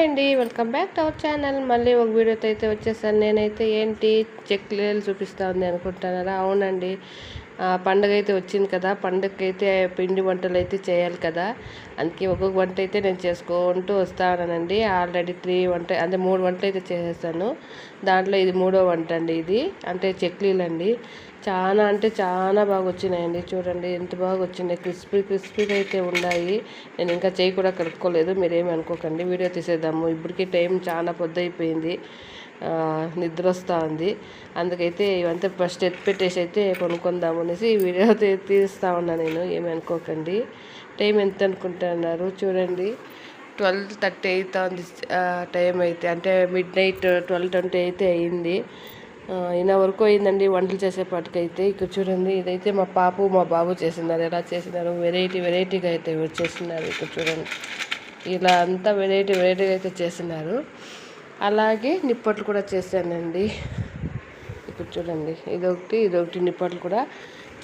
అండి, welcome back to our channel. మళ్ళీ ఒక వీడియోతో అయితే వచ్చేసాను. నేనైతే ఏంటి చెక్లీలు చూపిస్తా ఉంది అనుకుంటున్నారా? అవునండి, పండగ అయితే వచ్చింది కదా, పండగకి అయితే పిండి వంటలు అయితే చేయాలి కదా. అందుకే ఒక్కొక్క వంట అయితే నేను చేసుకుంటూ వస్తా ఉన్నానండి. ఆల్రెడీ 3 వంటలు అయితే చేసేసాను. దాంట్లో ఇది 3వ వంట అండి. ఇది అంటే చెక్లీలు అండి. చాలా అంటే చాలా బాగా వచ్చినాయండి. చూడండి ఎంత బాగా వచ్చినాయి, క్రిస్పీగా అయితే ఉన్నాయి. నేను ఇంకా చేయి కూడా కడుక్కోలేదు, మీరేమి అనుకోకండి. వీడియో తీసేద్దాము, ఇప్పటికీ టైం చాలా పొద్దుయిపోయింది, నిద్ర వస్తూ ఉంది. అందుకైతే ఇవంతా ఫస్ట్ పెట్టేసి అయితే కొనుక్కుందాము అనేసి వీడియో తీస్తూ ఉన్నా నేను, ఏమి అనుకోకండి. టైం ఎంత అనుకుంటున్నారు చూడండి, 12:30 అవుతుంది టైం అయితే, అంటే మిడ్ నైట్ 12:20 అయితే అయింది. ఈయన వరకు అయిందండి వంటలు చేసేపాటికైతే. ఇక్కడ చూడండి, ఇదైతే మా బాబు చేసినారు. ఎలా చేసినారు, వెరైటీగా అయితే చేసినారు. ఇక్కడ చూడండి, ఇలా అంతా వెరైటీగా అయితే చేసినారు. అలాగే నిప్పట్లు కూడా చేశానండి. ఇక్కడ చూడండి, ఇదొకటి నిప్పట్లు కూడా.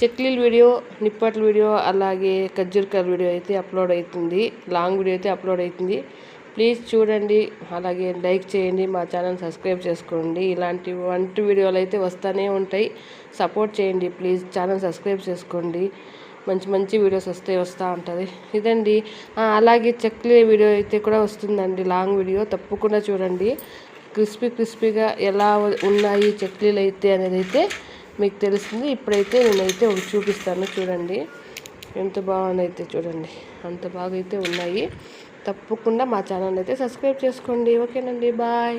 చెక్లీల వీడియో, నిప్పట్ల వీడియో, అలాగే ఖర్జూరకాయల వీడియో అయితే అప్లోడ్ అవుతుంది. లాంగ్ వీడియో అయితే అప్లోడ్ అవుతుంది. ప్లీజ్ చూడండి, అలాగే లైక్ చేయండి, మా ఛానల్ సబ్స్క్రైబ్ చేసుకోండి. ఇలాంటి వంట వీడియోలు అయితే వస్తూనే ఉంటాయి. సపోర్ట్ చేయండి ప్లీజ్. ఛానల్ సబ్స్క్రైబ్ చేసుకోండి, మంచి వీడియోస్ వస్తూ ఉంటుంది. ఇదండి. అలాగే చెక్లీ వీడియో అయితే కూడా వస్తుందండి, లాంగ్ వీడియో, తప్పకుండా చూడండి. క్రిస్పీగా ఎలా ఉన్నాయి చెక్లీలు అయితే అనేది అయితే మీకు తెలుస్తుంది. ఇప్పుడైతే నేనైతే ఒకటి చూపిస్తాను. చూడండి ఎంత బాగున్నాయితే, చూడండి అంత బాగా అయితే ఉన్నాయి. తప్పకుండా మా ఛానల్ అయితే సబ్స్క్రైబ్ చేసుకోండి. ఓకేనండి, బాయ్.